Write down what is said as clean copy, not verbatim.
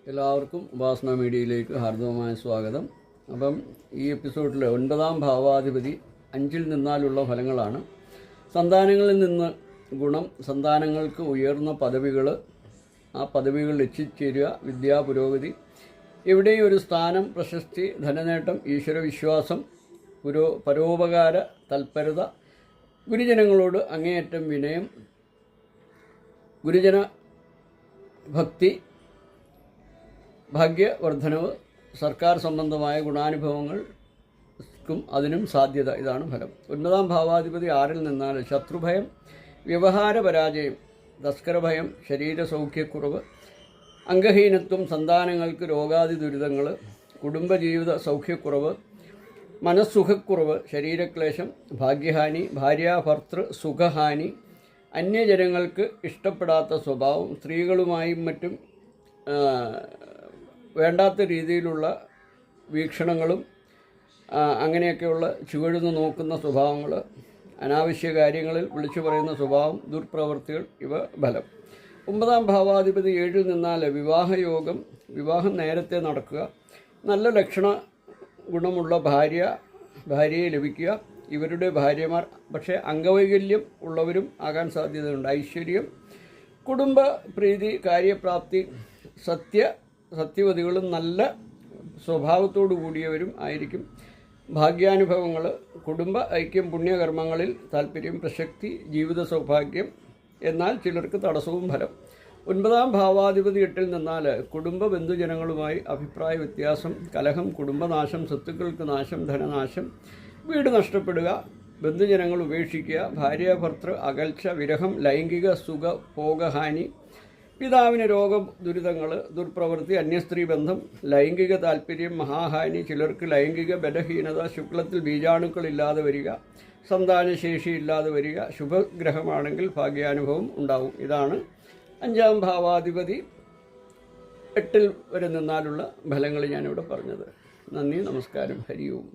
എല്ലാവർക്കും ഉപാസന മീഡിയയിലേക്ക് ഹാർദവമായ സ്വാഗതം. അപ്പം ഈ എപ്പിസോഡിൽ 9ാം ഭാവാധിപതി 5-ൽ നിന്നാലുള്ള ഫലങ്ങളാണ്. സന്താനങ്ങളിൽ നിന്ന് ഗുണം, സന്താനങ്ങൾക്ക് ഉയർന്ന പദവികൾ, ആ പദവികൾ എത്തിച്ചേരുക, വിദ്യാപുരോഗതി, എവിടെയും ഒരു സ്ഥാനം, പ്രശസ്തി, ധനനേട്ടം, ഈശ്വരവിശ്വാസം, പരോപകാര തൽപരത, ഗുരുജനങ്ങളോട് അങ്ങേയറ്റം വിനയം, ഗുരുജന ഭക്തി, ഭാഗ്യവർദ്ധനവ്, സർക്കാർ സംബന്ധമായ ഗുണാനുഭവങ്ങൾക്കും അതിനും സാധ്യത. ഇതാണ് ഫലം. 9ാം ഭാവാധിപതി 6-ൽ നിന്നാൽ ശത്രുഭയം, വ്യവഹാര പരാജയം, തസ്കരഭയം, ശരീരസൗഖ്യക്കുറവ്, അംഗഹീനത്വം, സന്താനങ്ങൾക്ക് രോഗാദി ദുരിതങ്ങൾ, കുടുംബജീവിത സൗഖ്യക്കുറവ്, മനസ്സുഖക്കുറവ്, ശരീരക്ലേശം, ഭാഗ്യഹാനി, ഭാര്യാഭർത്തൃ സുഖഹാനി, അന്യജനങ്ങൾക്ക് ഇഷ്ടപ്പെടാത്ത സ്വഭാവം, സ്ത്രീകളുമായും മറ്റും വേണ്ടാത്ത രീതിയിലുള്ള വീക്ഷണങ്ങളും അങ്ങനെയൊക്കെയുള്ള ചുവടുന്ന് നോക്കുന്ന സ്വഭാവങ്ങൾ, അനാവശ്യ കാര്യങ്ങളിൽ വിളിച്ചു പറയുന്ന സ്വഭാവം, ദുർപ്രവൃത്തികൾ, ഇവ ഫലം. 9ാം ഭാവാധിപതി 7-ൽ നിന്നാൽ വിവാഹയോഗം, വിവാഹം നേരത്തെ നടക്കുക, നല്ല ലക്ഷണ ഗുണമുള്ള ഭാര്യയെ ലഭിക്കുക, ഇവരുടെ ഭാര്യമാർ പക്ഷേ അംഗവൈകല്യം ഉള്ളവരും ആകാൻ സാധ്യതയുണ്ട്. ഐശ്വര്യം, കുടുംബ പ്രീതി, കാര്യപ്രാപ്തി, സത്യവതികളും നല്ല സ്വഭാവത്തോടു കൂടിയവരും ആയിരിക്കും. ഭാഗ്യാനുഭവങ്ങൾ, കുടുംബ ഐക്യം, പുണ്യകർമ്മങ്ങളിൽ താല്പര്യം, പ്രശസ്തി, ജീവിത സൗഭാഗ്യം. എന്നാൽ ചിലർക്ക് തടസ്സവും ഫലം. 9ാം ഭാവാധിപതി 8-ൽ നിന്നാൽ കുടുംബ ബന്ധുജനങ്ങളുമായി അഭിപ്രായ വ്യത്യാസം, കലഹം, കുടുംബനാശം, സ്വത്തുക്കൾക്ക് നാശം, ധനനാശം, വീട് നഷ്ടപ്പെടുക, ബന്ധുജനങ്ങൾ ഉപേക്ഷിക്കുക, ഭാര്യാഭർത്തൃ അകൽച്ച, വിരഹം, ലൈംഗിക സുഖ ഭോഗഹാനി, പിതാവിന് രോഗം, ദുരിതങ്ങൾ, ദുർപ്രവൃത്തി, അന്യസ്ത്രീ ബന്ധം, ലൈംഗിക താല്പര്യം, മഹാഹാനി, ചിലർക്ക് ലൈംഗിക ബലഹീനത, ശുക്ലത്തിൽ ബീജാണുക്കളില്ലാതെ വരിക, സന്താനശേഷി ഇല്ലാതെ വരിക, ശുഭഗ്രഹമാണെങ്കിൽ ഭാഗ്യാനുഭവം ഉണ്ടാവും. ഇതാണ് 5ാം ഭാവാധിപതി 8-ൽ വരെ നിന്നാലുള്ള ഫലങ്ങൾ ഞാനിവിടെ പറഞ്ഞത്. നന്ദി, നമസ്കാരം, ഹരി ഓം.